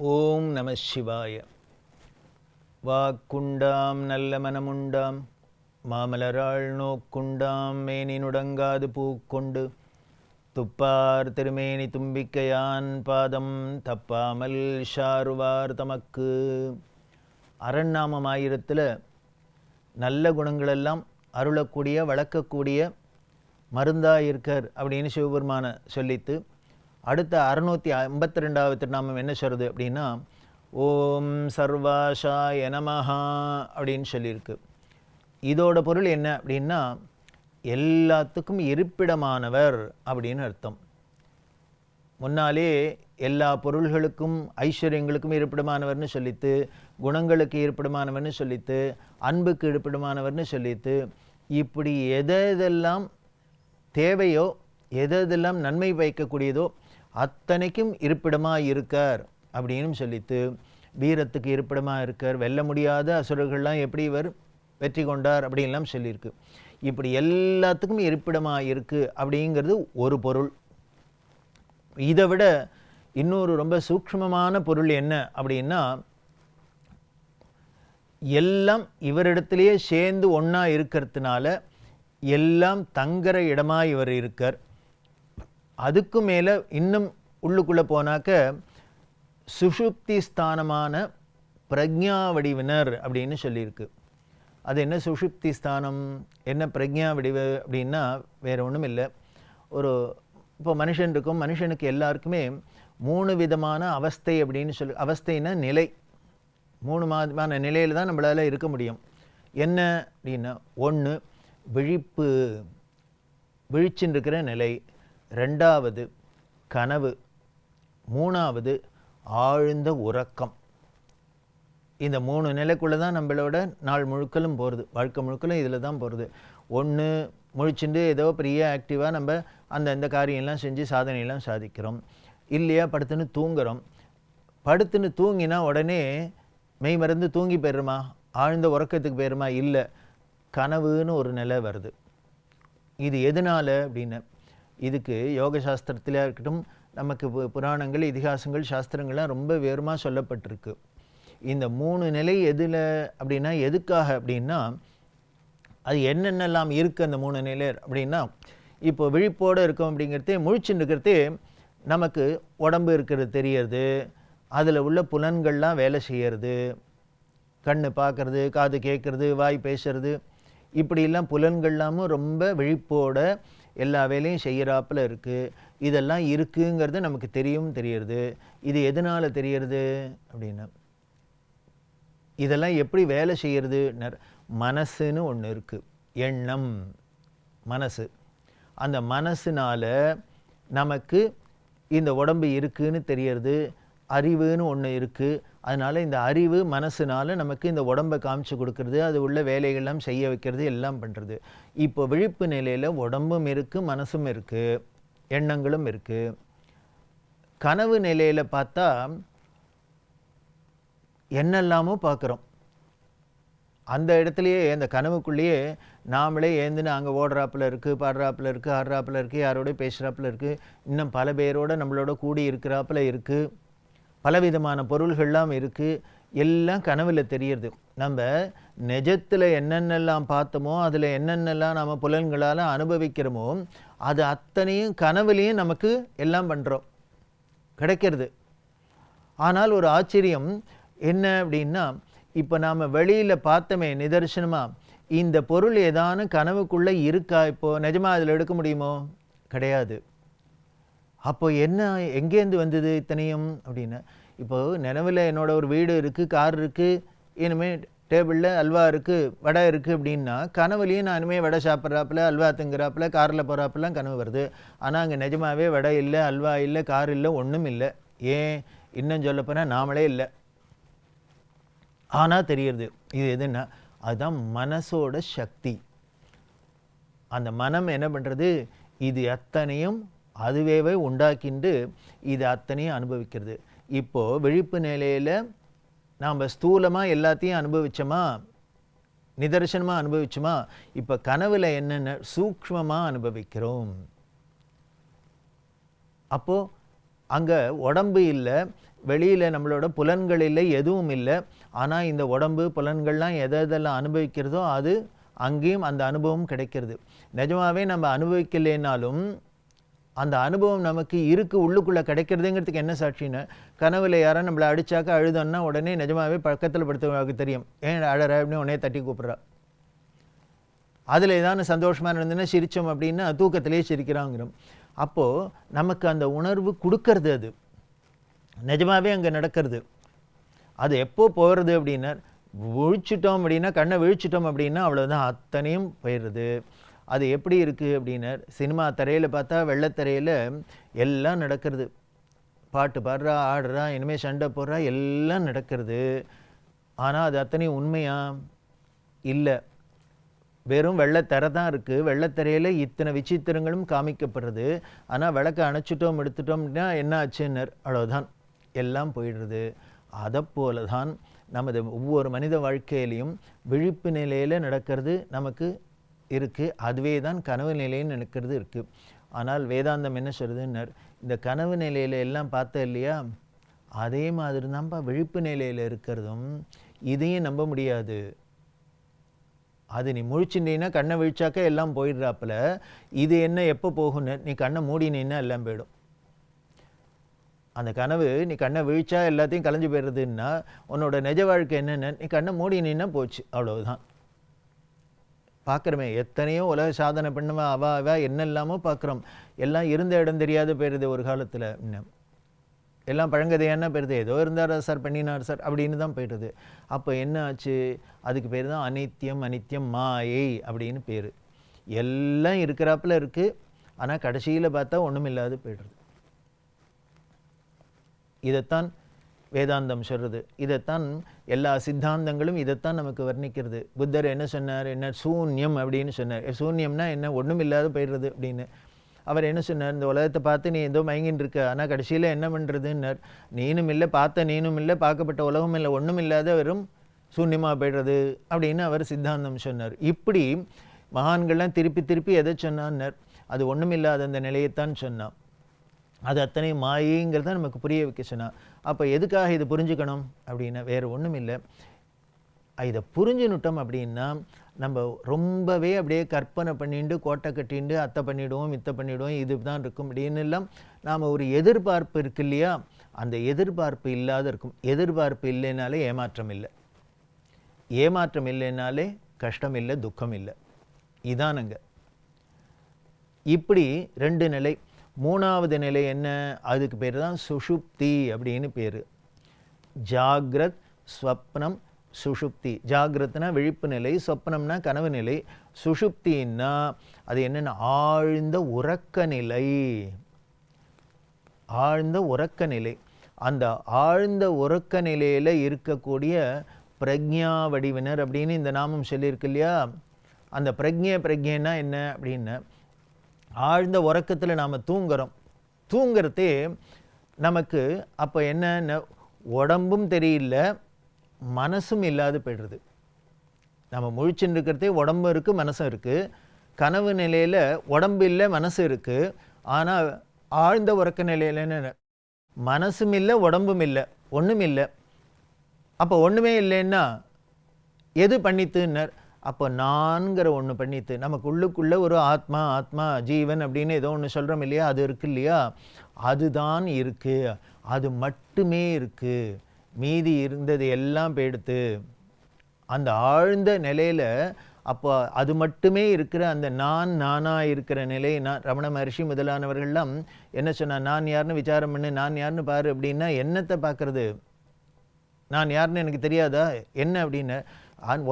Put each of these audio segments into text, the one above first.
ஓம் நம சிவாய. வாக்குண்டாம் நல்ல மனமுண்டாம் மாமலராள் நோக்குண்டாம் மேனி நுடங்காது பூக்கொண்டு துப்பார் திருமேனி தும்பிக்கையான் பாதம் தப்பாமல் ஷாருவார் தமக்கு. அரண்நாமம் ஆயிரத்தில் நல்ல குணங்களெல்லாம் அருளக்கூடிய வளர்க்கக்கூடிய மருந்தாயிருக்கார் அப்படின்னு சிவபெருமான சொல்லித்து அடுத்த 652வது திருநாமம் என்ன சொல்கிறது அப்படின்னா ஓம் சர்வாஷாய நமஹா அப்படின்னு சொல்லியிருக்கு. இதோட பொருள் என்ன அப்படின்னா எல்லாத்துக்கும் இருப்பிடமானவர் அப்படின்னு அர்த்தம். முன்னாலே எல்லா பொருள்களுக்கும் ஐஸ்வர்யங்களுக்கும் இருப்பிடமானவர்னு சொல்லித்து, குணங்களுக்கு இருப்பிடமானவர்னு சொல்லித்து, அன்புக்கு இருப்பிடமானவர்னு சொல்லித்து, இப்படி எதெல்லாம் தேவையோ எதெல்லாம் நன்மை பயக்கக்கூடியதோ அத்தனைக்கும் இருப்பிடமாக இருக்கார் அப்படின்னு சொல்லித்து, வீரத்துக்கு இருப்பிடமாக இருக்கார், வெல்ல முடியாத அசுரர்கள்லாம் எப்படி இவர் வெற்றி கொண்டார் அப்படின்லாம் சொல்லியிருக்கு. இப்படி எல்லாத்துக்கும் இருப்பிடமாக இருக்குது அப்படிங்கிறது ஒரு பொருள். இதை விட இன்னொரு ரொம்ப சூக்ஷ்மமான பொருள் என்ன அப்படின்னா எல்லாம் இவரிடத்திலேயே சேர்ந்து ஒன்றா இருக்கிறதுனால எல்லாம் தங்குற இடமாக இவர் இருக்கார். அதுக்கு மேலே இன்னும் உள்ளுக்குள்ளே போனாக்க சுஷுப்தி ஸ்தானமான பிரக்ஞா வடிவினர் அப்படின்னு சொல்லியிருக்கு. அது என்ன சுஷுப்தி ஸ்தானம், என்ன பிரக்ஞா வடிவு அப்படின்னா வேறு ஒன்றும் இல்லை. இப்போ மனுஷன் இருக்கும், மனுஷனுக்கு எல்லாருக்குமே 3 விதமான அவஸ்தை அப்படின்னு சொல்லி, அவஸ்தைன்னா நிலை, 3 விதமான நிலையில் தான் நம்மளால் இருக்க முடியும். என்ன அப்படின்னா, 1 விழிப்பு, விழிச்சின்னு இருக்கிற நிலை, 2வது கனவு, 3வது ஆழ்ந்த உறக்கம். இந்த 3 நிலைக்குள்ளே தான் நம்மளோட நாள் முழுக்கலும் போகிறது, வாழ்க்கை முழுக்கலும் இதில் தான் போகிறது. 1 முழிச்சுட்டு ஏதோ பெரிய ஆக்டிவாக நம்ம அந்த காரியம்லாம் செஞ்சு சாதனையெல்லாம் சாதிக்கிறோம். இல்லையா படுத்துன்னு தூங்குகிறோம். படுத்துன்னு தூங்கினா உடனே மெய் மறந்து தூங்கி போயிடுமா, ஆழ்ந்த உறக்கத்துக்கு போயிடுமா? இல்லை, கனவுன்னு ஒரு நிலை வருது. இது எதனால் அப்படின்னு, இதுக்கு யோக சாஸ்திரத்தில் இருக்கட்டும், நமக்கு புராணங்கள், இதிகாசங்கள், சாஸ்திரங்கள்லாம் ரொம்ப விவரமாக சொல்லப்பட்டிருக்கு. இந்த 3 நிலை எதில் அப்படின்னா எதுக்காக அப்படின்னா, அது என்னென்னலாம் இருக்குது அந்த 3 நிலை அப்படின்னா, இப்போ விழிப்போடு இருக்கோம் அப்படிங்கிறதே, முழிச்சுன்னு இருக்கிறதே நமக்கு உடம்பு இருக்கிறது தெரியறது, அதில் உள்ள புலன்கள்லாம் வேலை செய்கிறது, கண் பார்க்கறது, காது கேட்குறது, வாய் பேசுறது, இப்படிலாம் புலன்கள்லாமும் ரொம்ப விழிப்போட எல்லா வேலையும் செய்கிறாப்புல இருக்குது. இதெல்லாம் இருக்குங்கிறது நமக்கு தெரியறது. இது எதனால் தெரியறது அப்படின்னா, இதெல்லாம் எப்படி வேலை செய்கிறது? மனசுன்னு ஒன்று இருக்குது, எண்ணம், மனசு. அந்த மனசுனால் நமக்கு இந்த உடம்பு இருக்குதுன்னு தெரியறது. அறிவுன்னு ஒன்று இருக்குது, அதனால் இந்த அறிவு மனசுனால் நமக்கு இந்த உடம்பை காமிச்சு கொடுக்கறது, அது உள்ள வேலைகள்லாம் செய்ய வைக்கிறது, எல்லாம் பண்ணுறது. இப்போ விழிப்பு நிலையில் உடம்பும் இருக்குது, மனசும் இருக்குது, எண்ணங்களும் இருக்குது. கனவு நிலையில் பார்த்தா என்னெல்லாமோ பார்க்குறோம். அந்த இடத்துலையே, அந்த கனவுக்குள்ளேயே நாமளே ஏந்துன்னு அங்கே ஓடுறாப்புல இருக்குது, பாடுறாப்புல இருக்குது, ஆடுறாப்புல இருக்குது, யாரோடய பேசுகிறாப்புல இருக்குது, இன்னும் பல பேரோடு நம்மளோட கூடி இருக்கிறாப்புல இருக்குது, பலவிதமான பொருள்கள்லாம் இருக்குது, எல்லாம் கனவில் தெரியறது. நம்ம நிஜத்தில் என்னென்னலாம் பார்த்தோமோ, அதில் என்னென்னலாம் நம்ம புலன்களால் அனுபவிக்கிறோமோ, அது அத்தனையும் கனவுலேயும் நமக்கு எல்லாம் பண்ணுறோம், கிடைக்கிறது. ஆனால் ஒரு ஆச்சரியம் என்ன அப்படின்னா, இப்போ நாம் வெளியில் பார்த்தோமே நிதர்சனமாக, இந்த பொருள் ஏதானு கனவுக்குள்ளே இருக்கா? இப்போது நிஜமாக அதில் எடுக்க முடியுமோ? கிடையாது. அப்போ என்ன, எங்கேருந்து வந்தது இத்தனையும் அப்படின்னு. இப்போது நினைவில் என்னோட ஒரு வீடு இருக்குது, கார் இருக்குது, இனிமேல் டேபிளில் அல்வா இருக்குது, வடை இருக்குது அப்படின்னா, கனவுலேயும் நான் இனிமேல் வடை சாப்பிட்றாப்புல, அல்வா திங்குறாப்புல, காரில் போகிறாப்புலாம் கனவு வருது. ஆனால் அங்கே நிஜமாகவே வடை இல்லை, அல்வா இல்லை, கார் இல்லை, ஒன்றும் இல்லை. ஏன், இன்னும் சொல்லப்போனால் நாமளே இல்லை, ஆனால் தெரியறது. இது எதுன்னா, அதுதான் மனசோட சக்தி. அந்த மனம் என்ன பண்ணுறது, இது அத்தனையும் அதுவே உண்டாக்கிண்டு இது அத்தனையும் அனுபவிக்கிறது. இப்போது விழிப்பு நிலையில் நாம் ஸ்தூலமாக எல்லாத்தையும் அனுபவித்தோமா, நிதர்சனமாக அனுபவிச்சோமா? இப்போ கனவில் என்னென்ன சூக்ஷ்மமாக அனுபவிக்கிறோம். அப்போது அங்கே உடம்பு இல்லை, வெளியில் நம்மளோட புலன்கள் இல்லை, எதுவும் இல்லை. ஆனால் இந்த உடம்பு புலன்கள்லாம் எதெல்லாம் அனுபவிக்கிறதோ அது அங்கேயும் அந்த அனுபவம் கிடைக்கிறது. நிஜமாகவே நம்ம அனுபவிக்கலைனாலும் அந்த அனுபவம் நமக்கு உள்ளுக்குள்ளே கிடைக்கிறதுங்கிறதுக்கு என்ன சாட்சின்னு, கனவுல யாரும் நம்மளை அடித்தாக்க அழுதோன்னா உடனே நிஜமாகவே பக்கத்தில் படுத்தவங்களுக்கு தெரியும், ஏன் அழற அப்படின்னு உடனே தட்டி கூப்பிட்றா. அதில் ஏதாவது சந்தோஷமாக இருந்ததுன்னா சிரித்தோம் அப்படின்னா தூக்கத்திலே சிரிக்கிறாங்கிறோம். அப்போது நமக்கு அந்த உணர்வு கொடுக்கறது அது நிஜமாகவே அங்கே நடக்கிறது. அது எப்போ போகிறது அப்படின்னா, விழிச்சிட்டோம் அப்படின்னா, கண்ணை விழிச்சிட்டோம் அப்படின்னா அவ்வளோதான், அத்தனையும் போயிடுறது. அது எப்படி இருக்குது அப்படின்னா, சினிமா திரையில் பார்த்தா வெள்ளைத்திரையில் எல்லாம் நடக்கிறது. பாட்டு பாடுறா, ஆடுறா, இனிமேல் சண்டை போடுறா, எல்லாம் நடக்கிறது. ஆனால் அது அத்தனையும் உண்மையா இல்லை, வெறும் வெள்ளைத்திரை தான் இருக்குது. வெள்ளைத்திரையில் இத்தனை விசித்திரங்களும் காமிக்கப்படுறது. ஆனால் விளக்கை அணைச்சிட்டோம் எடுத்துட்டோம் அப்படின்னா என்ன ஆச்சுன்னர், அவ்வளோதான், எல்லாம் போயிடுறது. அதை போல தான் நமது ஒவ்வொரு மனித வாழ்க்கையிலையும் விழிப்பு நிலையில் நடக்கிறது நமக்கு இருக்குது. அதுவே தான் கனவு நிலைன்னு நடக்கிறது இருக்குது. ஆனால் வேதாந்தம் என்ன சொல்கிறதுன்னர், இந்த கனவு நிலையில் எல்லாம் பார்த்த இல்லையா, அதே மாதிரி தான்ப்பா விழிப்பு நிலையில் இருக்கிறதும். இதையும் நம்ப முடியாது. அது நீ முழிச்சுட்டீங்கன்னா கண்ணை விழிச்சாக்க எல்லாம் போயிடுறாப்புல. இது என்ன எப்போ போகுன்னு, நீ கண்ணை மூடினீன்னா எல்லாம் போயிடும். அந்த கனவு நீ கண்ணை விழிச்சா எல்லாத்தையும் கலைஞ்சு போயிடுறதுன்னா, உன்னோட நிஜ வாழ்க்கை என்னென்ன, நீ கண்ணை மூடினீன்னா போச்சு, அவ்வளவுதான். பார்க்குறமே எத்தனையோ உலக சாதனை பண்ணுவா, அவ என்னெல்லாமோ பார்க்குறோம். எல்லாம் இருந்த இடம் தெரியாத போயிடுது ஒரு காலத்தில். இன்னும் எல்லாம் பழங்கதையான போயிடுது, ஏதோ இருந்தார் சார், பண்ணினார் சார் அப்படின்னு தான் போயிடுது. அப்போ என்ன ஆச்சு, அதுக்கு பேர் தான் அனித்தியம், அனித்தியம் மாயை அப்படின்னு பேர். எல்லாம் இருக்கிறாப்புல இருக்குது, ஆனால் கடைசியில் பார்த்தா ஒன்றும் இல்லாது போயிடுறது. இதைத்தான் வேதாந்தம் சொல்கிறது. இதைத்தான் எல்லா சித்தாந்தங்களும் இதைத்தான் நமக்கு வர்ணிக்கிறது. புத்தர் என்ன சொன்னார், என்ன சூன்யம் அப்படின்னு சொன்னார். சூன்யம்னா என்ன, ஒன்றும் இல்லாத போயிடுறது அப்படின்னு. அவர் என்ன சொன்னார், இந்த உலகத்தை பார்த்து நீ ஏதோ மயங்கின்னு இருக்க, ஆனால் கடைசியில் என்ன பண்ணுறதுன்னார், நீனும் இல்லை, பார்த்த நீனும் இல்லை, பார்க்கப்பட்ட உலகம் இல்லை, ஒன்றும் இல்லாத வெறும் சூன்யமாக போய்டுறது அப்படின்னு அவர் சித்தாந்தம் சொன்னார். இப்படி மகான்கள்லாம் திருப்பி திருப்பி எதை சொன்னான்னார், அது ஒன்றும் இல்லாத அந்த நிலையத்தான் சொன்னான். அது அத்தனை மாயைங்கிறத நமக்கு புரிய வைக்க சொன்னான். அப்போ எதுக்காக இதை புரிஞ்சுக்கணும் அப்படின்னா, வேறு ஒன்றும் இல்லை, இதை புரிஞ்சுனுட்டோம் அப்படின்னா நம்ம ரொம்பவே அப்படியே கற்பனை பண்ணிட்டு கோட்டை கட்டிண்டு அத்தை பண்ணிவிடுவோம், இத்தை பண்ணிவிடுவோம், இது தான் இருக்கும் அப்படின்னு எல்லாம் நாம் ஒரு எதிர்பார்ப்பு இருக்கு இல்லையா, அந்த எதிர்பார்ப்பு இல்லாத இருக்கும். எதிர்பார்ப்பு இல்லைனாலே ஏமாற்றம் இல்லை, ஏமாற்றம் இல்லைனாலே கஷ்டம் இல்லை, துக்கம் இல்லை. இதானுங்க. இப்படி ரெண்டு நிலை. மூணாவது நிலை என்ன, அதுக்கு பேர் தான் சுஷுப்தி அப்படின்னு பேர். ஜாகிரத், ஸ்வப்னம், சுஷுப்தி. ஜாகிரத்னா விழிப்பு நிலை, சொப்னம்னா கனவு நிலை, சுஷுப்தின்னா அது என்னென்ன, ஆழ்ந்த உறக்க நிலை. ஆழ்ந்த உறக்க நிலை. அந்த ஆழ்ந்த உறக்க நிலையில் இருக்கக்கூடிய பிரக்ஞா வடிவினர் அப்படின்னு இந்த நாமம் சொல்லியிருக்கு இல்லையா. அந்த பிரக்ஞைன்னா என்ன அப்படின்னா, ஆழ்ந்த உறக்கத்தில் நாம் தூங்குறோம். தூங்குறதே நமக்கு அப்போ என்ன, உடம்பும் தெரியல, மனசும் இல்லாது போய்டுறது. நம்ம முழிச்சுன்னு இருக்கிறதே உடம்பு இருக்குது, மனசும் இருக்குது. கனவு நிலையில் உடம்பு இல்லை, மனசு இருக்குது. ஆனால் ஆழ்ந்த உறக்க நிலையில் என்ன, மனசும் இல்லை, உடம்பும் இல்லை, ஒன்றும் இல்லை. அப்போ ஒன்றுமே இல்லைன்னா எது பண்ணித்துன்னர், அப்போ நான்கிற ஒன்று பண்ணித்து. நமக்கு உள்ளுக்குள்ளே ஒரு ஆத்மா, ஆத்மா ஜீவன் அப்படின்னு ஏதோ ஒன்று சொல்கிறோம் இல்லையா, அது இருக்கு இல்லையா, அதுதான் இருக்குது, அது மட்டுமே இருக்குது. மீதி இருந்தது எல்லாம் போயிடுத்து. அந்த ஆழ்ந்த நிலையில் அப்போ அது மட்டுமே இருக்கிற அந்த நானாக இருக்கிற நிலை. ரமண மகர்ஷி முதலானவர்கள்லாம் என்ன சொன்னால், நான் யாருன்னு விசாரம் பண்ணு, நான் யாருன்னு பாரு அப்படின்னா, என்னத்தை பார்க்குறது, நான் யாருன்னு எனக்கு தெரியாதா என்ன அப்படின்னு.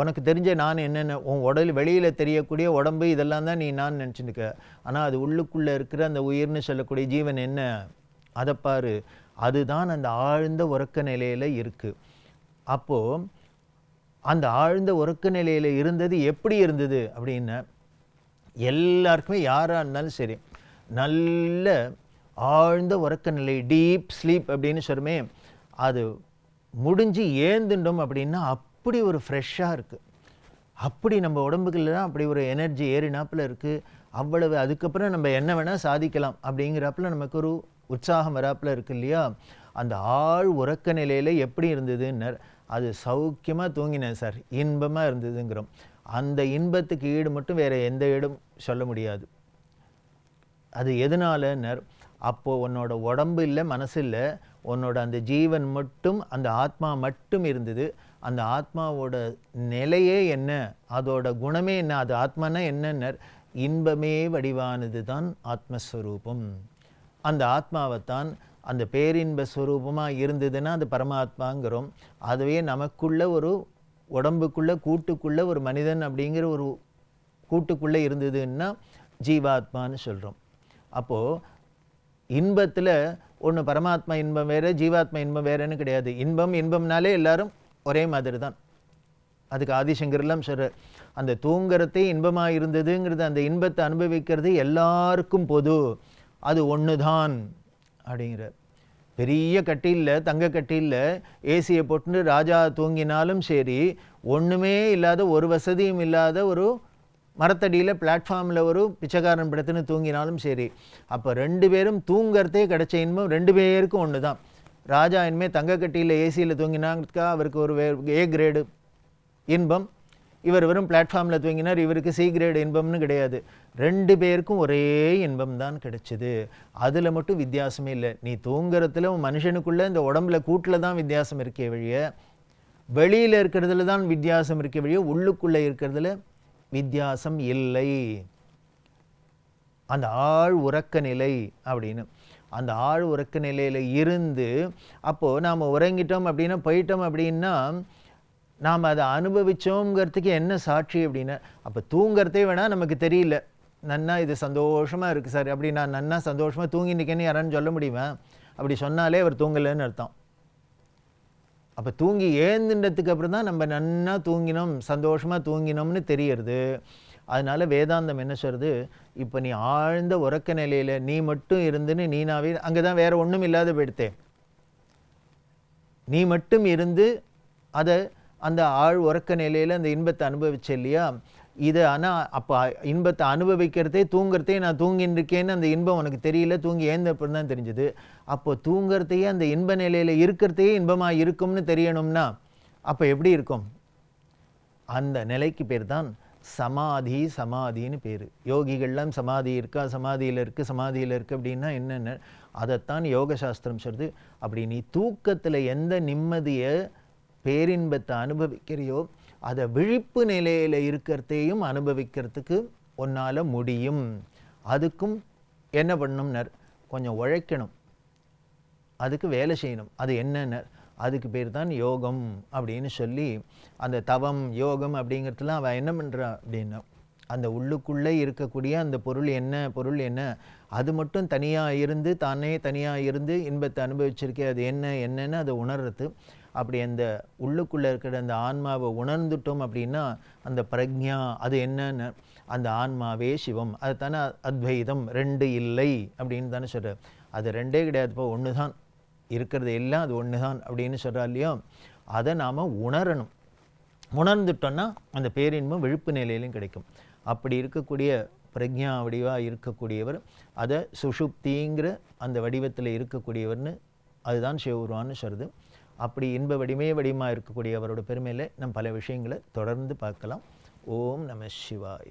உனக்கு தெரிஞ்ச நான் என்னென்ன, உன் உடல் வெளியில் தெரியக்கூடிய உடம்பு இதெல்லாம் தான் நீ நான் நினச்சிருக்க. ஆனால் அது உள்ளுக்குள்ளே இருக்கிற அந்த உயிர்னு சொல்லக்கூடிய ஜீவன் என்ன, அதை பாரு. அதுதான் அந்த ஆழ்ந்த உறக்க நிலையில் இருக்குது. அப்போது அந்த ஆழ்ந்த உறக்க நிலையில் இருந்தது எப்படி இருந்தது அப்படின்னா, எல்லாருக்குமே யாராக இருந்தாலும் சரி, நல்ல ஆழ்ந்த உறக்க நிலை, டீப் ஸ்லீப் அப்படின்னு சொல்லுமே, அது முடிஞ்சு ஏந்துட்டோம் அப்படின்னா அப்படி ஒரு ஃப்ரெஷ்ஷாக இருக்குது. அப்படி நம்ம உடம்புக்குள்ளலாம் அப்படி ஒரு எனர்ஜி ஏறினாப்பில் இருக்குது. அவ்வளவு. அதுக்கப்புறம் நம்ம என்ன வேணால் சாதிக்கலாம் அப்படிங்கிறாப்புல நமக்கு ஒரு உற்சாகம் வராப்பில் இருக்கு இல்லையா, அந்த ஆழ் உறக்க நிலையில் எப்படி இருந்ததுன்னர், அது சௌக்கியமாக தூங்கினேன் சார், இன்பமாக இருந்ததுங்கிறோம். அந்த இன்பத்துக்கு ஈடு மட்டும் வேறு எந்த ஈடும் சொல்ல முடியாது. அது எதனாலன்னர், அப்போது உன்னோட உடம்பு இல்லை, மனசு இல்லை, உன்னோட அந்த ஜீவன் மட்டும், அந்த ஆத்மா மட்டும் இருந்தது. அந்த ஆத்மாவோட நிலையே என்ன, அதோட குணமே என்ன, அது ஆத்மானா என்னன்னர், இன்பமே வடிவானது தான் ஆத்மஸ்வரூபம். அந்த ஆத்மாவைத்தான் அந்த பேரின்ப ஸ்வரூபமாக இருந்ததுன்னா அது பரமாத்மாங்கிறோம். அதுவே நமக்குள்ள ஒரு உடம்புக்குள்ளே கூட்டுக்குள்ளே ஒரு மனிதன் அப்படிங்கிற ஒரு கூட்டுக்குள்ளே இருந்ததுன்னா ஜீவாத்மான்னு சொல்கிறோம். அப்போது இன்பத்தில் ஒன்று பரமாத்மா இன்பம் வேறு, ஜீவாத்மா இன்பம் வேறுன்னு கிடையாது. இன்பம்னாலே எல்லாரும் ஒரே மாதிரி தான். அதுக்கு ஆதிசங்கர்லாம் சொல்ற, அந்த தூங்குறதே இன்பமாக இருந்ததுங்கிறது, அந்த இன்பத்தை அனுபவிக்கிறது எல்லாருக்கும் பொது, அது ஒன்று தான் அப்படிங்கிற. பெரிய கட்டிலில், தங்க கட்டிலில் ஏசியை போட்டு ராஜா தூங்கினாலும் சரி, ஒன்றுமே இல்லாத, ஒரு வசதியும் இல்லாத ஒரு மரத்தடியில் பிளாட்ஃபார்மில் ஒரு பிச்சைக்காரன் படுத்துன்னு தூங்கினாலும் சரி, அப்போ ரெண்டு பேரும் தூங்கிறதே கிடைச்ச இன்பம் ரெண்டு பேருக்கும் ஒன்று தான். ராஜா இனிமேல் தங்க கட்டியில் ஏசியில் தூங்கினாங்கக்கா அவருக்கு ஒரு ஏ கிரேடு இன்பம், இவர் வெறும் பிளாட்ஃபார்மில் தூங்கினார், இவருக்கு சி கிரேடு இன்பம்னு கிடையாது. ரெண்டு பேருக்கும் ஒரே இன்பம் தான் கிடைச்சிது. அதில் மட்டும் வித்தியாசமே இல்லை. நீ தூங்குறதுல மனுஷனுக்குள்ளே இந்த உடம்புல கூட்டில் தான் வித்தியாசம் இருக்கே வழிய, வெளியில் இருக்கிறதுல தான் வித்தியாசம் இருக்கே வழிய, உள்ளுக்குள்ளே இருக்கிறதுல வித்தியாசம் இல்லை. அந்த ஆழ் உறக்க நிலை அப்படின்னு, அந்த ஆழ் உறக்க நிலையில் இருந்து அப்போது நாம் உறங்கிட்டோம் அப்படின்னா, போயிட்டோம் அப்படின்னா, நாம் அதை அனுபவித்தோங்கிறதுக்கு என்ன சாட்சி அப்படின்னா, அப்போ தூங்கிறதே வேணால் நமக்கு தெரியல, நன்னா இது சந்தோஷமாக இருக்குது சார், அப்படி நான் நன்னா சந்தோஷமாக தூங்கினிக்கேன்னு யாரான்னு சொல்ல முடியுமா? அப்படி சொன்னாலே அவர் தூங்கலைன்னு அர்த்தம். அப்போ தூங்கி ஏந்துன்றதுக்கு அப்புறம் தான் நம்ம நன்னா தூங்கினோம், சந்தோஷமாக தூங்கினோம்னு தெரியறது. அதனால் வேதாந்தம் என்ன சொல்கிறது, இப்போ நீ ஆழ்ந்த உறக்க நிலையில் நீ மட்டும் இருந்துன்னு நீனாவே, அங்கே தான் வேறு ஒன்றும் இல்லாத போயிடுத்தே, நீ மட்டும் இருந்து அதை அந்த ஆழ் உறக்க நிலையில் அந்த இன்பத்தை அனுபவிச்ச இல்லையா, இதை ஆனால் அப்போ இன்பத்தை அனுபவிக்கிறதே தூங்குறதே, நான் தூங்கின்னு இருக்கேன்னு அந்த இன்பம் உனக்கு தெரியல, தூங்கி ஏந்தப்பறம் தான் தெரிஞ்சுது. அப்போ தூங்குறதையே அந்த இன்ப நிலையில் இருக்கிறதையே இன்பமாக இருக்கும்னு தெரியணும்னா அப்போ எப்படி இருக்கும்? அந்த நிலைக்கு பேர் தான் சமாதின்னு பேர். யோகிகள்லாம் சமாதி இருக்கா, சமாதியில் இருக்குது அப்படின்னா என்னென்ன, அதைத்தான் யோக சாஸ்திரம் சொல்லுது. அப்படி நீ தூக்கத்தில் எந்த நிம்மதியை பேரின்பத்தை அனுபவிக்கிறையோ, அதை விழிப்பு நிலையில் இருக்கிறதையும் அனுபவிக்கிறதுக்கு உன்னால் முடியும். அதுக்கும் என்ன பண்ணணும்னர், கொஞ்சம் உழைக்கணும், அதுக்கு வேலை செய்யணும். அது என்னென்ன, அதுக்கு பேர் தான் யோகம் அப்படின்னு சொல்லி, அந்த தவம் யோகம் அப்படிங்கிறதுலாம் அவள் என்ன பண்ணுறா அப்படின்னா, அந்த உள்ளுக்குள்ளே இருக்கக்கூடிய அந்த பொருள் என்ன அது மட்டும் தனியாக இருந்து, தானே தனியாக இருந்து இன்பத்தை அனுபவிச்சிருக்கே, அது என்னன்னு அதை உணர்றது. அப்படி அந்த உள்ளுக்குள்ளே இருக்கிற அந்த ஆன்மாவை உணர்ந்துட்டோம் அப்படின்னா, அந்த பிரக்ஞா அது என்னன்னு, அந்த ஆன்மாவே சிவம், அது தானே அத்வைதம், ரெண்டு இல்லை அப்படின்னு தானே சொல்கிறார். அது ரெண்டே கிடையாதுப்போ, ஒன்று தான் இருக்கிறது எல்லாம், அது ஒன்று தான் அப்படின்னு சொல்கிறா இல்லையோ, அதை நாம் உணரணும். உணர்ந்துட்டோன்னா அந்த பேரின்பம் விழிப்பு நிலையிலும் கிடைக்கும். அப்படி இருக்கக்கூடிய பிரக்ஞா வடிவாக இருக்கக்கூடியவர், அதை சுஷுப்திங்கிற அந்த வடிவத்தில் இருக்கக்கூடியவர்னு அதுதான் சிவபெருமான்னு சொல்கிறது. அப்படி இன்ப வடிவமாக இருக்கக்கூடிய அவரோட பெருமையில் நம்ம பல விஷயங்களை தொடர்ந்து பார்க்கலாம். ஓம் நம சிவாய.